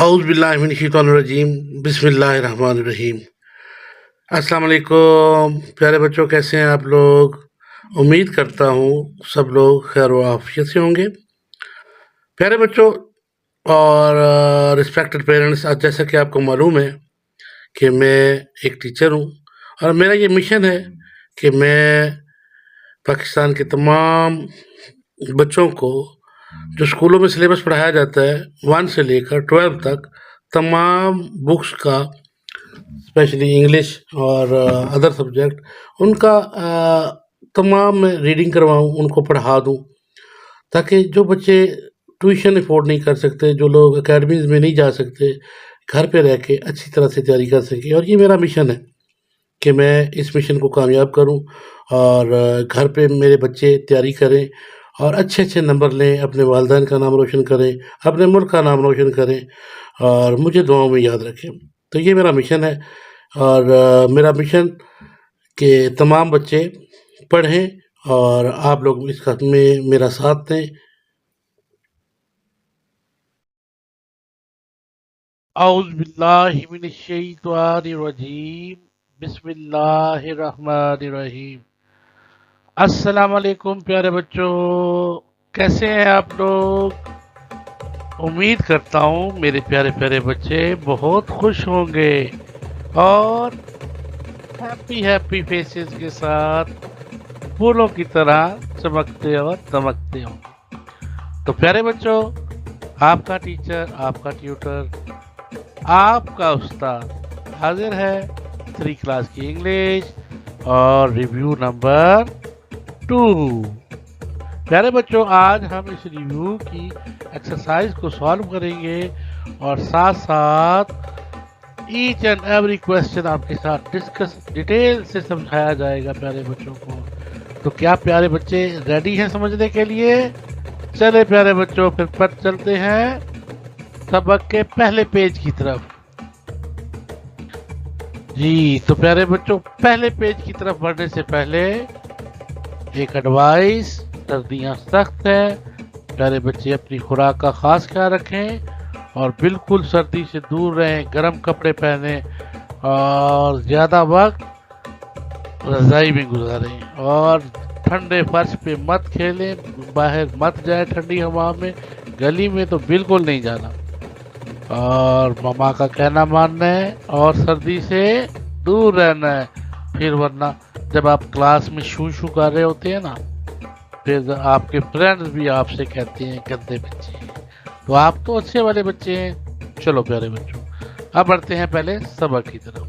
औज़ुबिल्लाहिमिनश्शैतानिर्रजीम बिस्मिल्लाहिर्रहमानिर्रहीम। अस्सलाम वालेकुम प्यारे बच्चों, कैसे हैं आप लोग? उम्मीद करता हूँ सब लोग खैर व आफियत से होंगे। प्यारे बच्चों और रिस्पेक्टेड पेरेंट्स, आज जैसा कि आपको मालूम है कि मैं एक टीचर हूँ और मेरा ये मिशन है कि मैं पाकिस्तान के तमाम बच्चों को जो स्कूलों में सिलेबस पढ़ाया जाता है 1 से लेकर 12 तक, तमाम बुक्स का, स्पेशली इंग्लिश और अदर सब्जेक्ट, उनका तमाम मैं रीडिंग करवाऊँ, उनको पढ़ा दूँ, ताकि जो बच्चे ट्यूशन अफोर्ड नहीं कर सकते, जो लोग अकेडमीज़ में नहीं जा सकते, घर पे रह के अच्छी तरह से तैयारी कर सकें। और ये मेरा मिशन है कि मैं इस मिशन को कामयाब करूं और घर पे मेरे बच्चे तैयारी करें और अच्छे-अच्छे नंबर लें, अपने वालिदैन का नाम रोशन करें, अपने मुल्क का नाम रोशन करें और मुझे दुआओं में याद रखें। तो ये मेरा मिशन है और मेरा मिशन कि तमाम बच्चे पढ़ें और आप लोग इस काम में मेरा साथ दें। औज़ुबिल्लाहिमिनश्शैतानिर्रजीम बिस्मिल्लाहिर्रहमानिर्रहीम। अस्सलाम वालेकुम प्यारे बच्चों, कैसे हैं आप लोग? उम्मीद करता हूँ मेरे प्यारे प्यारे बच्चे बहुत खुश होंगे और हैप्पी हैप्पी फेसेस के साथ फूलों की तरह चमकते और दमकते होंगे। तो प्यारे बच्चों, आपका टीचर, आपका ट्यूटर, आपका उस्ताद हाजिर है 3 क्लास की इंग्लिश और रिव्यू नंबर 2। प्यारे बच्चों, आज हम इस रिव्यू की एक्सरसाइज को सॉल्व करेंगे और साथ साथ ईच एंड एवरी क्वेश्चन आपके साथ डिस्कस डिटेल से समझाया जाएगा प्यारे बच्चों को। तो क्या प्यारे बच्चे रेडी हैं समझने के लिए? चले प्यारे बच्चों, फिर पर चलते हैं सबक के पहले पेज की तरफ। जी तो प्यारे बच्चों, पहले पेज की तरफ बढ़ने से पहले एक एडवाइस, सर्दियां सख्त है, प्यारे बच्चे अपनी खुराक का खास ख्याल रखें और बिल्कुल सर्दी से दूर रहें, गर्म कपड़े पहने और ज़्यादा वक्त रज़ाई में गुजारें और ठंडे फर्श पे मत खेलें, बाहर मत जाए ठंडी हवा में, गली में तो बिल्कुल नहीं जाना और मामा का कहना मानना है और सर्दी से दूर रहना है। फिर वरना जब आप क्लास में शू शू कर रहे होते हैं ना, फिर आपके फ्रेंड्स भी आपसे कहते हैं गंदे बच्चे हैं, तो आप तो अच्छे वाले बच्चे हैं। चलो प्यारे बच्चों, अब बढ़ते हैं पहले सबक की तरफ।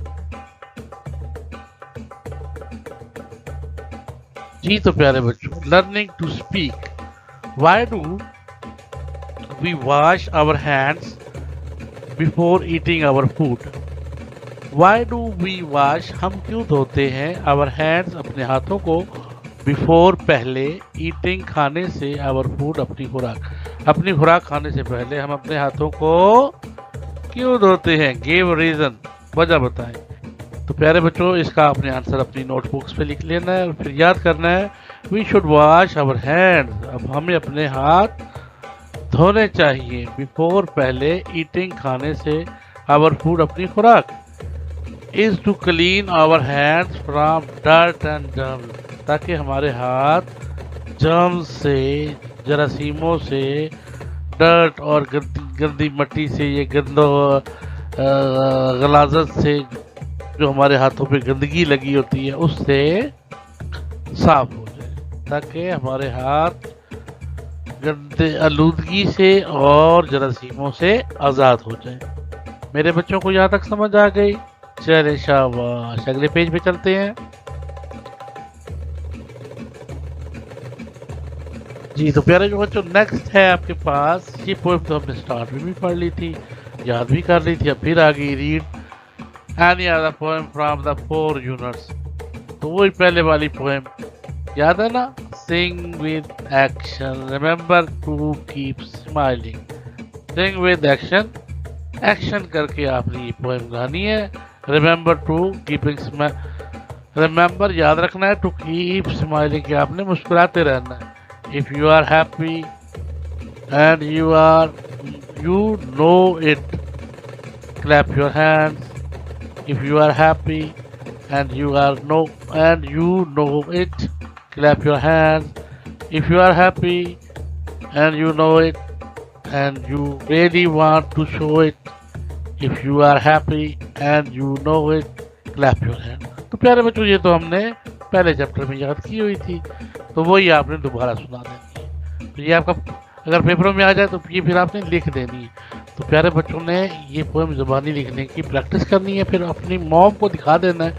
जी तो प्यारे बच्चों, learning to speak. Why do we wash our hands before eating our food? Why do we wash, हम क्यों धोते हैं, आवर हैंड्स, अपने हाथों को, बिफोर, पहले, ईटिंग, खाने से, आवर फूड, अपनी खुराक, अपनी खुराक खाने से पहले हम अपने हाथों को क्यों धोते हैं? गिव रीजन, वजह बताएं। तो प्यारे बच्चों, इसका अपने आंसर अपनी नोटबुक्स पे लिख लेना है और फिर याद करना है we should wash our hands, अब हमें अपने हाथ धोने चाहिए, बिफोर, पहले, ईटिंग, खाने से, आवर फूड, अपनी खुराक, is to clean our hands from dirt and germs, ताकि हमारे हाथ जर्म्स से, जरासीमों से, डर्ट और गंदी मट्टी से, ये गंदो गलाजत से, जो हमारे हाथों पे गंदगी लगी होती है उससे साफ हो जाए, ताकि हमारे हाथ गंदे आलूदगी से और जरासीमों से आज़ाद हो जाए। मेरे बच्चों को यहाँ तक समझ आ गई? चले शाबाश, अगले पेज पे चलते हैं। जी तो प्यारे जो बच्चों, नेक्स्ट है आपके पास ये पोएम, तो हमने स्टार्ट में भी पढ़ ली थी, याद भी कर ली थी, अब फिर आ गई read any other poem from the 4 units. तो वही पहले वाली पोएम याद है ना? Sing with action. Remember to keep smiling. Sing with action. Action करके आपने ये पोएम गानी है। Remember to keeping smile. Remember, याद रखना है, to keep smiling, कि आपने मुस्कुराते रहना है। If you are happy and you know it, clap your hands. If you are happy and you know it, clap your hands. If you are happy and you know it and you really want to show it, if you are happy and you know it, clap your hand. तो प्यारे बच्चों, ये तो हमने पहले chapter में याद की हुई थी, तो वही आपने दोबारा सुना देनी है। तो ये आपका अगर पेपरों में आ जाए तो ये फिर आपने लिख देनी है। तो प्यारे बच्चों ने ये पोएम ज़ुबानी लिखने की प्रैक्टिस करनी है, फिर अपनी मॉम को दिखा देना है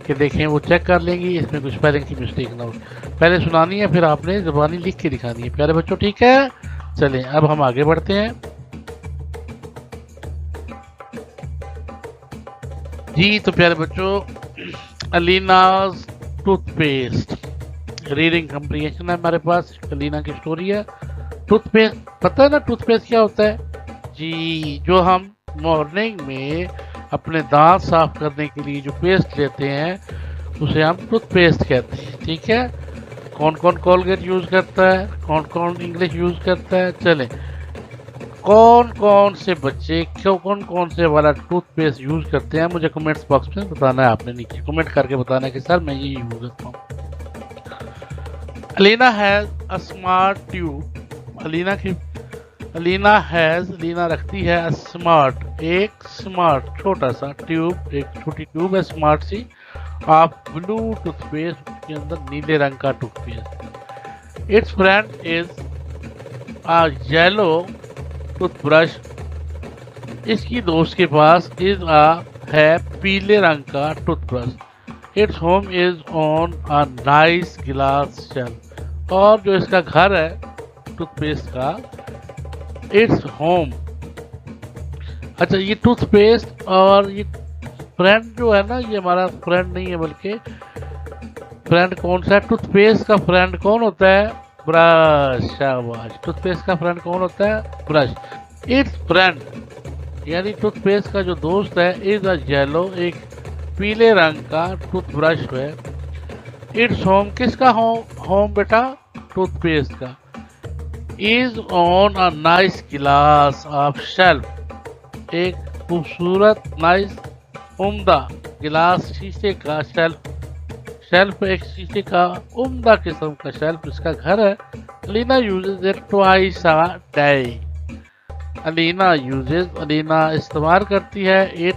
कि देखें, वो चेक कर लेंगी इसमें कुछ स्पेलिंग की मिस्टेक ना हो। पहले सुनानी है, फिर आपने ज़ुबानी लिख के दिखानी है। प्यारे बच्चों, ठीक है? चलें अब हम आगे बढ़ते हैं। जी तो प्यारे बच्चों, अलीनाज टूथपेस्ट रीडिंग कम्प्रीहेंशन है हमारे पास। अलीना की स्टोरी है। टूथपेस्ट, पता है ना टूथपेस्ट क्या होता है? जी, जो हम मॉर्निंग में अपने दांत साफ करने के लिए जो पेस्ट लेते हैं उसे हम टूथपेस्ट कहते हैं। ठीक है? कौन कौन कोलगेट यूज़ करता है, कौन कौन इंग्लिश यूज़ करता है? चलें, कौन कौन से बच्चे कौन कौन से वाला टूथपेस्ट यूज़ करते हैं, मुझे कमेंट्स बॉक्स में बताना है। आपने नीचे कमेंट करके बताना है कि सर मैं ये यूज़ करता हूँ। Alina has a smart tube. Alina रखती है स्मार्ट, एक स्मार्ट छोटा सा ट्यूब, एक छोटी ट्यूब है स्मार्ट सी, ऑफ ब्लू टूथपेस्ट, उसके अंदर नीले रंग का toothpaste. Its friend is a yellow toothbrush. इसकी दोस्त के पास है पीले रंग का toothbrush. Its home is on a nice glass shelf. और जो इसका घर है टूथपेस्ट का, इट्स होम। अच्छा, ये टूथपेस्ट और ये फ्रेंड जो है ना, ये हमारा फ्रेंड नहीं है, बल्कि फ्रेंड कौन सा है? टूथपेस्ट का फ्रेंड कौन होता है? ब्रश। शाबाश। टूथपेस्ट का फ्रेंड कौन होता है? ब्रश। इट्स फ्रेंड यानी टूथपेस्ट का जो दोस्त है, इज अ येलो, एक पीले रंग का टूथब्रश है। इट्स होम, किसका होम बेटा? टूथपेस्ट का। Is on a nice glass of shelf, एक खूबसूरत नाइस उम्दा गिलास शीशे का शेल्फ एक शीशे का उम्दा किस्म का शेल्फ इसका घर है। Alina uses it twice a day. Alina इस्तेमाल करती है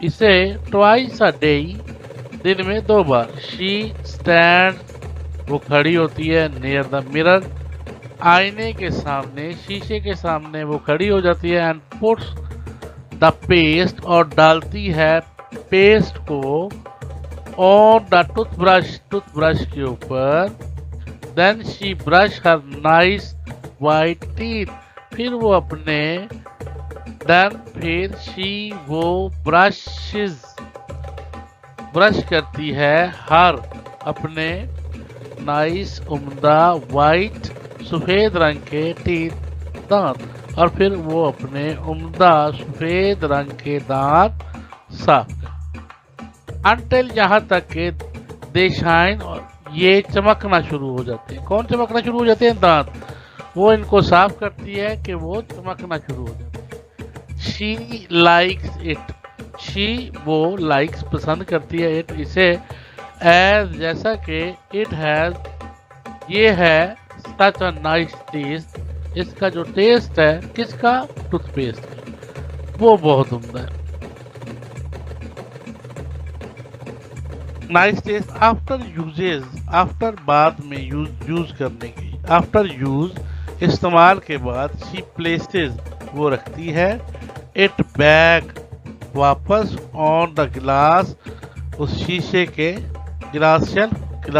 इसे ट्वाइस अ डे, दिन में 2 बार। शी स्टैंड, वो खड़ी होती है, नियर द मिरर, आईने के सामने, शीशे के सामने वो खड़ी हो जाती है। एंड पुट्स द पेस्ट, और डालती है पेस्ट को, ऑन द टूथब्रश के ऊपर। Then she brush her nice white teeth, फिर वो ब्रश करती है हर अपने नाइस उम्दा वाइट सफ़ेद रंग के टीथ दांत, और फिर वो अपने उम्दा सफ़ेद रंग के दांत साफ कर। अनटिल, यहाँ तक के दे शाइन, और ये चमकना शुरू हो जाते हैं। कौन चमकना शुरू हो जाते हैं? दांत। वो इनको साफ करती है कि वो चमकना शुरू हो जाते हैं। शी लाइक्स इट, वो लाइक्स पसंद करती है इट इसे, एज जैसा कि इट हैज, ये है, सच अ नाइस टेस्ट, इसका जो टेस्ट है, किसका? टूथपेस्ट, वो बहुत उम्दा है। नाइस टेस्ट आफ्टर बाद में यूज करने की, आफ्टर यूज इस्तेमाल के बाद। शी प्लेसेस, वो रखती है, इट बैक, वापस, ऑन द ग्लास, उस शीशे के ग्लास शेल्फ के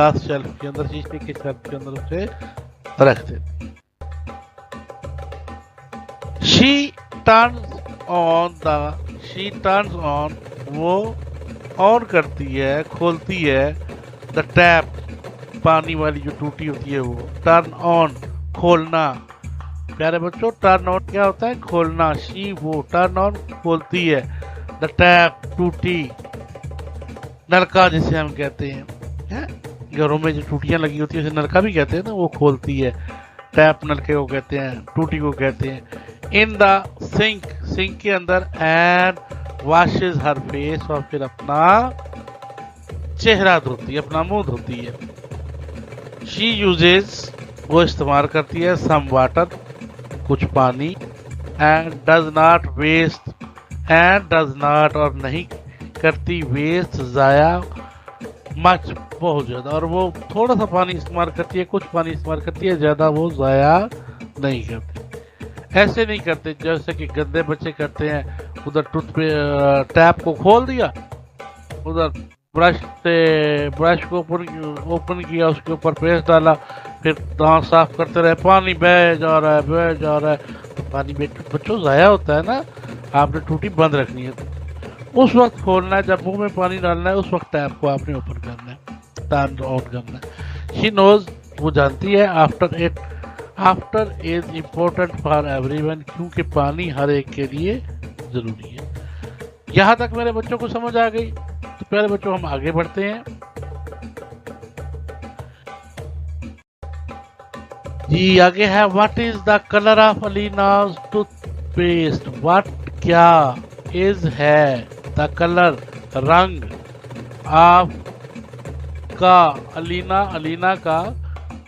अंदर, शीशे के शेल्फ के अंदर उसे रख देती। शी टर्न्स ऑन, वो ऑन करती है, खोलती है, द टैप, पानी वाली जो टूटी होती है वो। टर्न ऑन, खोलना। प्यारे बच्चों, टर्न ऑन क्या होता है? खोलना। शी, वो टर्न ऑन, खोलती है, द टैप, टूटी, नलका जिसे हम कहते हैं, घरों में जो टूटियां लगी होती है उसे नलका भी कहते हैं ना, वो खोलती है। टैप नलके को कहते हैं, टूटी को कहते हैं। इन द सिंक के अंदर एंड वॉशेज हर फेस, और फिर अपना चेहरा धोती है, अपना मुंह धोती है। शी यूजेस, वो इस्तेमाल करती है, सम वाटर, कुछ पानी, and does not waste, and does not और नहीं करती वेस्ट, ज़ाया, मच बहुत ज़्यादा, और वो थोड़ा सा पानी इस्तेमाल करती है, कुछ पानी इस्तेमाल करती है, ज़्यादा वो ज़ाया नहीं करती। ऐसे नहीं करते जैसे कि गंदे बच्चे करते हैं, उधर टूथ पे टैप को खोल दिया, उधर ब्रश से ब्रश को ओपन किया, उसके ऊपर पेस्ट डाला, फिर दांत साफ करते रहे, पानी बह जा रहा है बह जा रहा है, तो पानी बच्चों ज़ाया होता है ना। आपने टूटी बंद रखनी है, उस वक्त खोलना है, जब मुंह में पानी डालना है उस वक्त टैप को आपने ओपन करना है, टर्न ऑन करना है। शी नोज, वो जानती है, after is important for everyone, क्योंकि पानी हर एक के लिए जरूरी है। यहाँ तक मेरे बच्चों को समझ आ गई। तो प्यारे बच्चों हम आगे बढ़ते हैं जी। आगे है what is the colour of Alina's toothpaste. What क्या, इज है, द कलर रंग, ऑफ का, अलीना का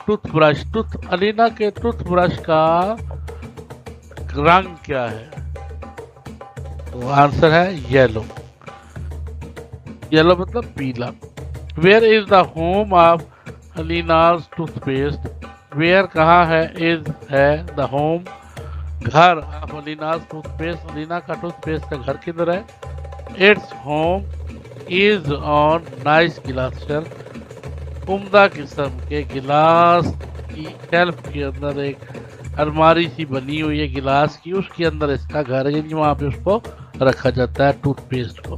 टूथब्रश, अलीना के टूथब्रश का रंग क्या है? तो आंसर है येलो। येलो मतलब पीला। Where is the home of Alina's toothpaste. Where कहाँ है, इज है, द होम घर ऑफ अलीनाज टूथपेस्ट, अलीना का टूथपेस्ट का घर किधर है? It's home is on nice glass shelf. उम्दा किस्म के गिलास की शेल्फ के अंदर एक अलमारी सी बनी हुई है गिलास की, उसके अंदर इसका घर है, वहाँ पे उसको रखा जाता है टूथपेस्ट को।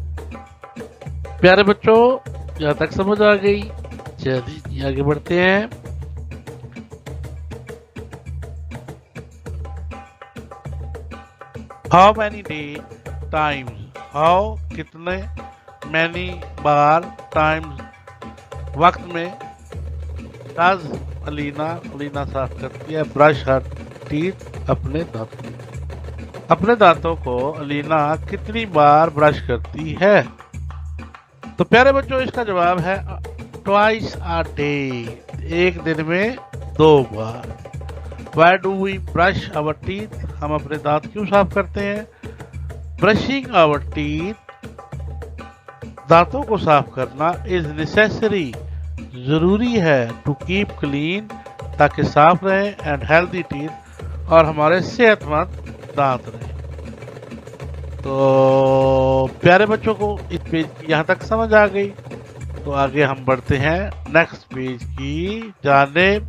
प्यारे बच्चों यहाँ तक समझ आ गई? चलिए आगे बढ़ते हैं। How many day times, how कितने, मैनी बार, टाइम्स वक्त में, डज अलीना साफ करती है, ब्रश हर टीथ अपने दांतों को अलीना कितनी बार ब्रश करती है? तो प्यारे बच्चों इसका जवाब है ट्वाइस अ डे, एक दिन में 2 बार। Why do we brush our teeth, हम अपने दांत क्यों साफ करते हैं? ब्रशिंग आवर टीथ, दांतों को साफ करना, इज नेसेसरी, जरूरी है, टू कीप क्लीन, ताकि साफ रहे, एंड हेल्दी टीथ, और हमारे सेहतमंद दांत रहे। तो प्यारे बच्चों को इस पेज यहाँ तक समझ आ गई। तो आगे हम बढ़ते हैं नेक्स्ट पेज की जानिब,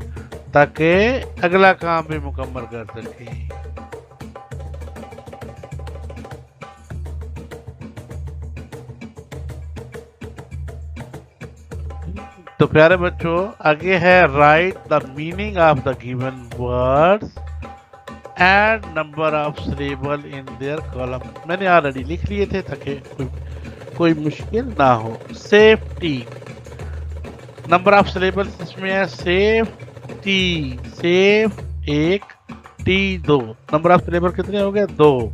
ताकि अगला काम भी मुकम्मल कर सकें। तो प्यारे बच्चों आगे है right the meaning of the given words and number of syllable in their column. मैंने ऑलरेडी लिख लिए थे ताकि कोई मुश्किल ना हो। सेफ्टी, नंबर ऑफ सिलेबल्स इसमें है safety, safe 1, T 2, number of syllable कितने हो गए? 2।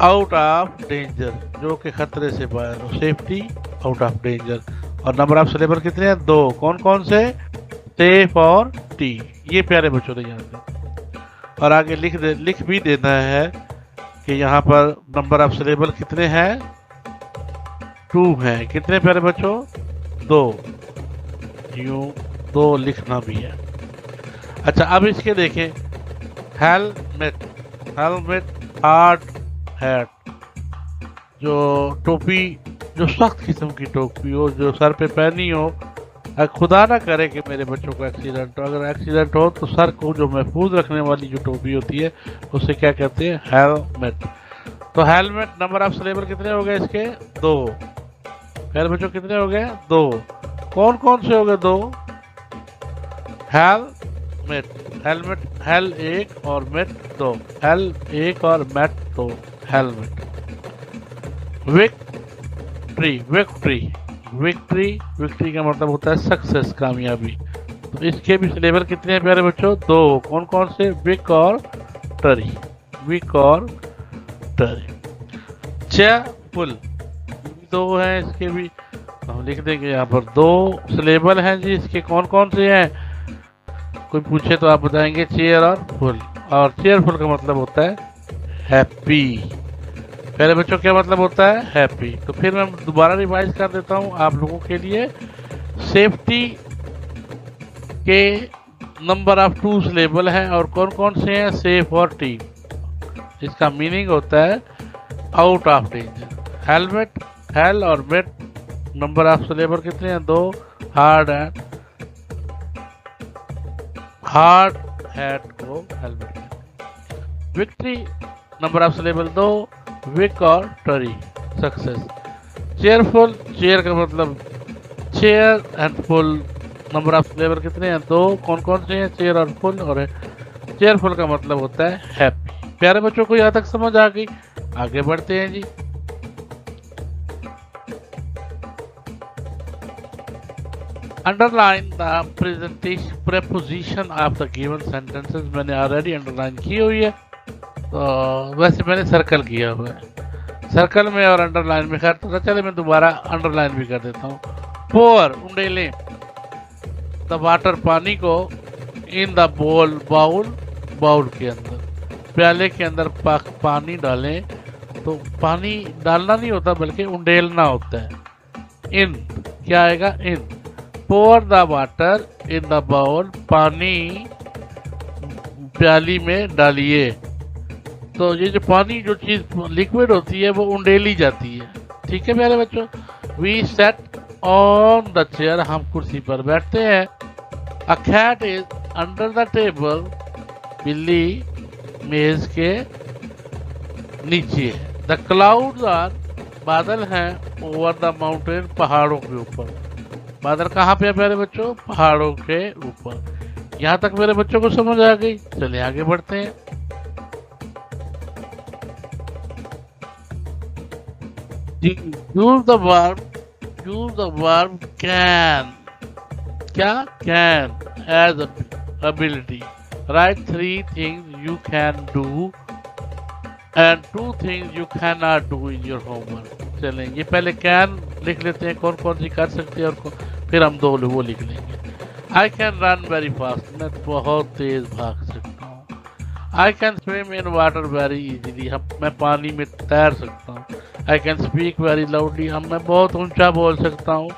आउट ऑफ डेंजर, जो कि खतरे से बाहर हो, सेफ्टी आउट ऑफ डेंजर, और नंबर ऑफ सिलेबल कितने हैं? 2। कौन कौन से? सेफ और टी। ये प्यारे बच्चों ने याद है। और आगे लिख भी देना है कि यहाँ पर नंबर ऑफ सिलेबल कितने हैं? 2 हैं। कितने प्यारे बच्चों? 2। यूं 2 लिखना भी है। अच्छा अब इसके देखें, हेलमेट, हार्ड हैट, जो टोपी, जो सख्त किस्म की टोपी हो, जो सर पे पहनी हो, खुदा ना करे कि मेरे बच्चों को एक्सीडेंट हो। अगर एक्सीडेंट हो तो सर को जो महफूज रखने वाली जो टोपी होती है उसे क्या कहते हैं? हेलमेट। तो हेलमेट नंबर ऑफ सिलेबल कितने हो गए इसके? 2। प्यारे बच्चों कितने हो गए? 2। कौन कौन से हो गए? 2। हेलमेट, हेल 1 और मेट 2, हेल 1 और मेट 2, हेलमेट। विक्ट्री का मतलब होता है सक्सेस, कामयाबी। तो इसके भी सिलेबल कितने हैं प्यारे बच्चों? 2। कौन कौन से? विक और टरी। चेयरफुल दो हैं इसके भी, हम लिख देंगे यहाँ पर। दो सिलेबल हैं जी इसके, कौन कौन से हैं? कोई पूछे तो आप बताएंगे चेयर और फुल। और चेयरफुल का मतलब होता है हैप्पी। पहले बच्चों क्या मतलब होता है? हैप्पी। तो फिर मैं दोबारा रिवाइज कर देता हूँ आप लोगों के लिए। सेफ्टी के नंबर ऑफ 2 सिलेबल हैं और कौन कौन से हैं? सेफ और टीम। इसका मीनिंग होता है out of danger. Helmet, hel और मेट, नंबर ऑफ सिलेबल कितने हैं? 2। हार्ड एंड हार्ड हैट को हेलमेट कहते। Victory number of syllable 2। Vic और टरी सक्सेस। चेयरफुल, चेयर का मतलब cheer and ful, number of syllable कितने हैं? 2। कौन कौन से हैं? चेयर और फुल। और चेयरफुल का मतलब होता है हैप्पी। प्यारे बच्चों को यहाँ तक समझ आ गई? आगे बढ़ते हैं जी। Underline the preposition of the given sentences. मैंने ऑलरेडी अंडरलाइन की हुई है, तो वैसे मैंने सर्कल किया हुआ है। सर्कल में और अंडरलाइन में खैर तो चले, मैं दोबारा अंडरलाइन भी कर देता हूँ। पोर उंडेले द वाटर, पानी को, इन द बोल बाउल, बाउल के अंदर, प्याले के अंदर पानी डालें। तो पानी डालना नहीं होता बल्कि उंडेलना होता है। इन क्या आएगा? In. Pour the water in the bowl, पानी प्याली में डालिए। तो ये जो पानी, जो चीज लिक्विड होती है वो उंडेली जाती है। ठीक है प्यारे बच्चों। We set on the chair, हम कुर्सी पर बैठते हैं। A cat is under the table, बिल्ली मेज के नीचे है। द क्लाउड्स आर, बादल हैं, ओवर द माउंटेन, पहाड़ों के ऊपर। बादल कहाँ पे है प्यारे बच्चों? पहाड़ों के ऊपर। यहाँ तक मेरे बच्चों को समझ आ गई? चलिए आगे बढ़ते हैं। Use the verb can. क्या? Can as ability. Write 3 things you can do and 2 things you cannot do in your homework. चलें, ये पहले कैन लिख लेते हैं, कौन कौन सी कर सकते हैं, और फिर हम दो वो लिख लेंगे। I can run very fast, मैं बहुत तेज भाग सकता हूँ। I can swim in water very easily, मैं पानी में तैर सकता हूँ। I can speak very loudly, मैं बहुत ऊंचा बोल सकता हूँ।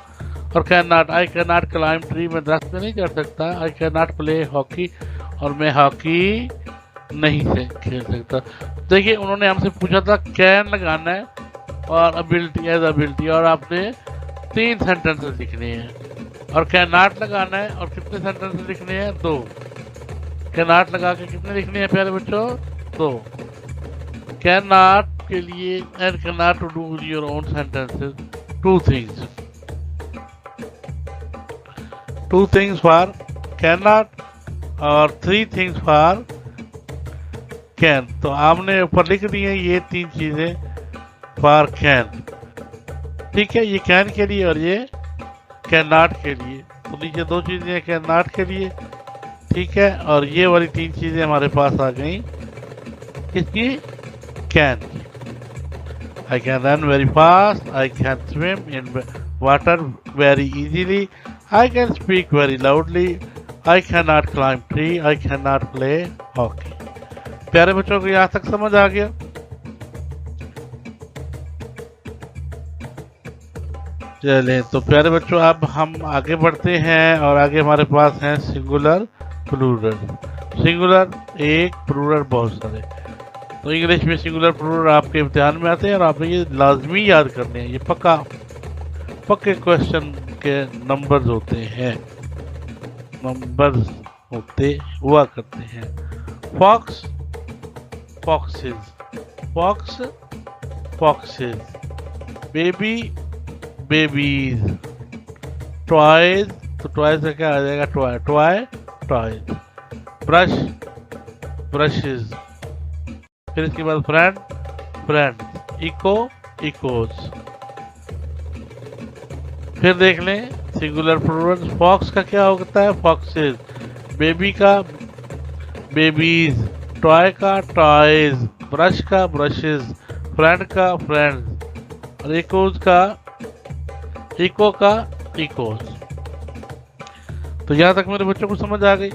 और can not, I can not climb tree, मैं दरख्त में नहीं चढ़ सकता। I can not play hockey, और मैं हॉकी नहीं से खेल सकता। देखिए उन्होंने हमसे पूछा था कैन लगाना है और अबिलिटी एज अबिलिटी, और आपने 3 सेंटेंसेस लिखने हैं। और कैन नॉट लगाना है, और कितने सेंटेंसेस लिखने हैं? 2। कैन नॉट लगा के कितने लिखने हैं प्यारे बच्चों? 2। कैन नॉट के लिए and can not to do with your own sentences 2 things. 2 things for can not और 3 थिंग्स फॉर कैन। तो आपने ऊपर लिख दी है ये 3 चीजें फॉर कैन। ठीक है, ये कैन के लिए और ये कैन नॉट के लिए। तो नीचे 2 चीजें कैन नॉट के लिए, ठीक है, और ये वाली 3 चीजें हमारे पास आ गई किसकी? कैन की। I can run very fast, I can swim in water very easily, I can speak very loudly, I can not climb tree, I can not play hockey. प्यारे बच्चों को यहाँ तक समझ आ गया? चलें, तो प्यारे बच्चों अब हम आगे बढ़ते हैं, और आगे हमारे पास हैं सिंगुलर प्लूरल। सिंगुलर एक, प्लूरल बहुत सारे। तो इंग्लिश में सिंगुलर प्लूरल आपके इम्तिहान में आते हैं, और आपने ये लाजमी याद करने हैं। ये पक्के क्वेश्चन के नंबर्स होते हैं, नंबर्स होते हुआ करते हैं। Fox, foxes, fox, foxes. Baby, babies. Toys, तो टॉयज का क्या आ जाएगा? Toy, toy, toys. Brush, brushes. फिर इसके बाद फ्रेंड, फ्रेंड्स। Eco, echoes. फिर देख लें सिंगुलर प्लूरल। फॉक्स का क्या होता है? फॉक्सेस। बेबी का बेबीज, टॉय का टॉयज, ब्रश का ब्रशेस, फ्रेंड का फ्रेंड्स और इकोज का इकोज। तो यहाँ तक मेरे बच्चों को समझ आ गई।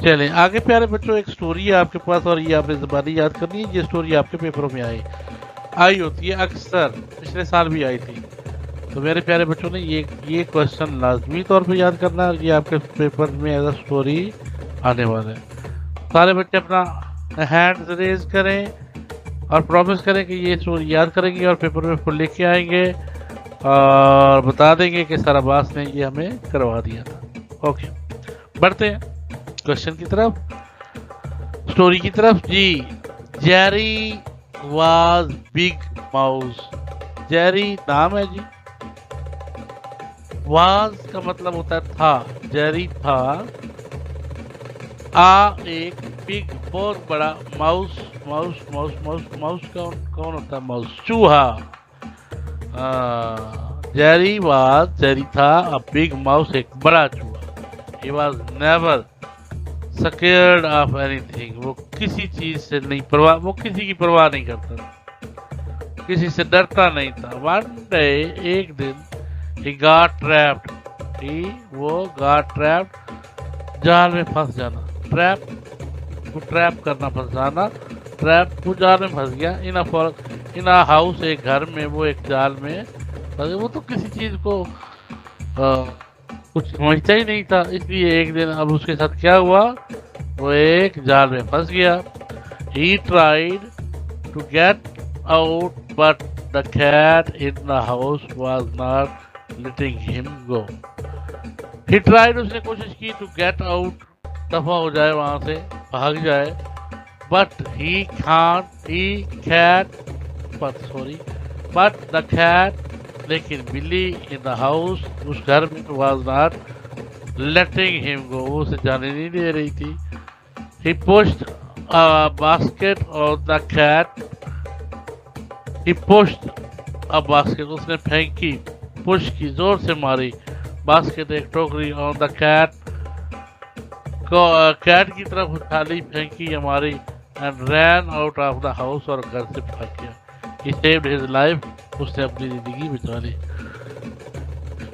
चले आगे प्यारे बच्चों, एक स्टोरी है आपके पास और ये आपने ज़बानी याद करनी है। ये स्टोरी आपके पेपरों में आई होती है अक्सर, पिछले साल भी आई थी। तो मेरे प्यारे बच्चों ने ये क्वेश्चन लाजमी तौर पे याद करना है। ये आपके पेपर में एज अ स्टोरी आने वाला है। सारे बच्चे अपना हैंड रेज करें और प्रॉमिस करें कि ये स्टोरी याद करेंगे और पेपर में फुल लिख के आएंगे और बता देंगे कि सर अब्बास ने ये हमें करवा दिया था। ओके, बढ़ते हैं क्वेश्चन की तरफ, स्टोरी की तरफ। जी, Jerry was big mouse. Jerry नाम है जी, वाज का मतलब होता है था, जेरी था, एक बिग बहुत बड़ा mouse. Mouse mouse mouse mouse कौन होता है? माउस, चूहा। जेरी था अ बिग माउस, एक बड़ा चूहा। He was never scared of anything. वो किसी चीज से नहीं परवाह, वो किसी की परवाह नहीं करता, किसी से डरता नहीं था। वन डे, एक दिन, he got trapped, वो got trapped, जाल में फंस जाना। ट्रैप को ट्रैप करना, फंसाना। ट्रैप वो जाल में फंस गया। इन अ हाउस, एक घर में, वो एक जाल में फंस गया। वो तो किसी चीज को कुछ समझता ही नहीं था। इसलिए एक दिन अब उसके साथ क्या हुआ, वो एक जाल में फंस गया। He tried to get out, but the cat in the house was not letting him go. He tried, उसने कोशिश की, to get out, दफा हो जाए वहां से, भाग जाए। But the cat, लेकिन बिल्ली in the house, उस घर में, was not letting him go, वो उसे जाने नहीं दे रही थी। He pushed a basket on the cat. उसने फेंकी, पुश की, जोर से मारी। बास्केट, एक टोकरी, ऑन द कैट, कैट की तरफ उछाली, फेंकी या मारी। And ran out of the house, और घर से भाग गया। He saved his life, उसने अपनी जिंदगी बचा ली।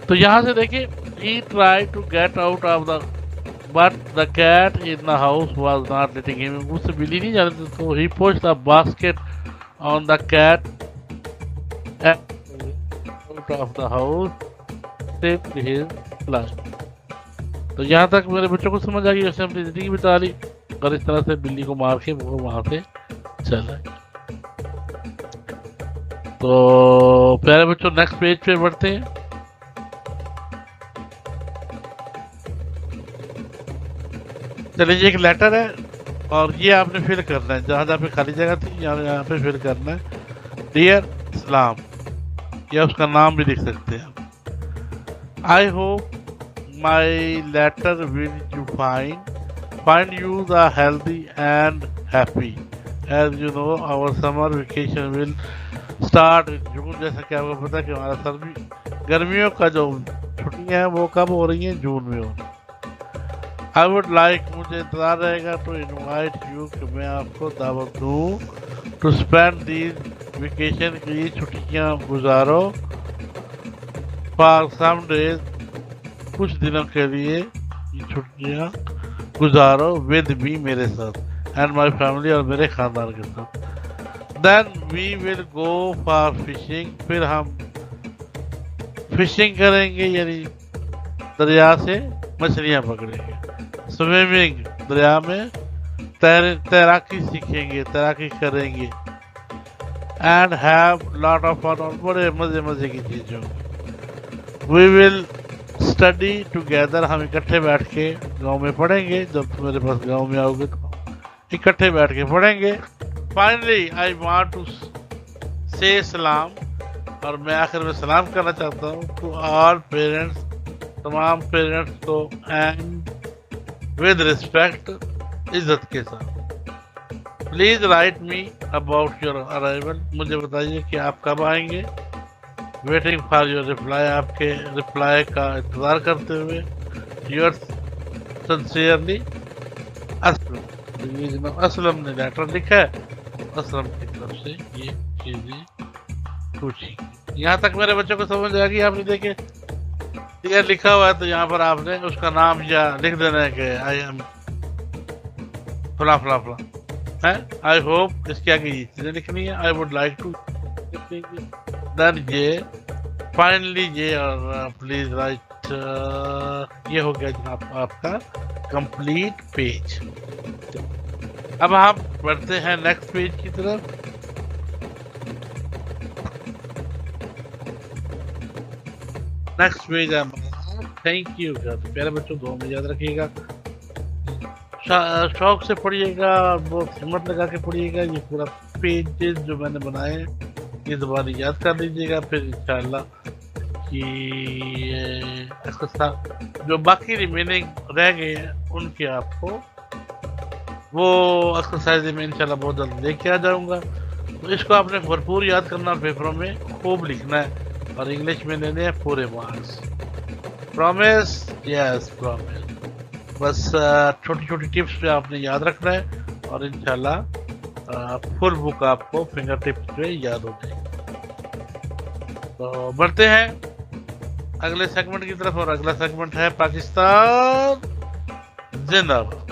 तो यहाँ से देखिए, he tried to get out of the, but the cat in the house was not letting him, उससे बिल्ली नहीं जाने देती। तो he pushed a basket on the cat out of the house, saved his life। तो यहाँ तक मेरे बच्चों को समझ आ गई, उसने अपनी जिंदगी बिता ली और इस तरह से बिल्ली को मार के वो वहां से चला। तो प्यारे बच्चों, नेक्स्ट पेज पे बढ़ते हैं। चलिए, एक लेटर है और ये आपने फिल करना है, जहाँ जहाँ पे खाली जगह थी यहाँ पे फिल करना है। डियर इस्लाम, या उसका नाम भी लिख सकते हैं। I hope my letter will you find you the healthy and happy. As you know our summer vacation will start in June. जैसा कि आपको पता है कि हमारा गर्मियों का जो छुट्टियां हैं वो कब हो रही हैं? जून में हो। आई वुड लाइक, मुझे इंतजार रहेगा, टू इनवाइट यू, कि मैं आपको दावत दूँ, टू स्पेंड दीज वेकेशन, की छुट्टियाँ गुजारो, फॉर सम डेज, कुछ दिनों के लिए छुट्टियाँ गुजारो, विद मी, मेरे साथ, एंड माई फैमिली, और मेरे खानदान के साथ। Then we will go for fishing, फिर हम फिशिंग करेंगे, यानी दरिया से मछलियाँ पकड़ेंगे। स्विमिंग, दरिया में तैराकी सीखेंगे, तैराकी करेंगे। And have lot of fun, और बड़े मजे की चीजों। वी विल स्टडी टुगेदर, हम इकट्ठे बैठ के गाँव में पढ़ेंगे। जब मेरे पास गाँव में आओगे तो इकट्ठे बैठ के पढ़ेंगे। फाइनली आई वांट टू से सलाम, और मैं आखिर में सलाम करना चाहता हूँ, टू ऑल पेरेंट्स, तमाम पेरेंट्स को, एंड विद रिस्पेक्ट, इज्जत के साथ। Please right me about your arrival, मुझे बताइए कि आप कब आएंगे। वेटिंग फॉर योर रिप्लाई, आपके रिप्लाई का इंतजार करते हुए। Your sincerely Aslam. तो ये जनाब असलम ने लेटर लिखा है, असलम की तरफ से ये चीजें पूछी। यहाँ तक मेरे बच्चों को समझ आ गई? आपने देखे ये लिखा हुआ है तो यहाँ पर आपने उसका नाम या लिख देना है कि आई एम फला फला फला है। आई होप इसके आगे ये चीजें लिखनी है। I would like to, then ये फाइनली ये, और प्लीज राइट, ये हो गया जनाब आपका कंप्लीट पेज। अब हम बढ़ते हैं नेक्स्ट पेज की तरफ। नेक्स्ट पेज है थैंक यू का। तो प्यारे बच्चों दो में याद रखिएगा, शौक से पढ़िएगा और बहुत हिम्मत लगा के पढ़िएगा। ये पूरा पेजेस जो मैंने बनाए हैं ये दोबारा याद कर लीजिएगा, फिर इंशाल्लाह कि इसके साथ जो बाकी रिमेनिंग रह गए हैं उनके आपको वो एक्सरसाइज में इंशाल्लाह बहुत जल्द लेके आ जाऊंगा। तो इसको आपने भरपूर याद करना, पेपरों में खूब लिखना है और इंग्लिश में लेने हैं पूरे मार्क्स। प्रॉमिस? Yes promise. बस छोटी छोटी टिप्स पे आपने याद रखना है और इंशाल्लाह फुल बुक आपको फिंगर टिप्स पे याद हो जाएगी। तो बढ़ते हैं अगले सेगमेंट की तरफ, और अगला सेगमेंट है पाकिस्तान जिंदाबाद।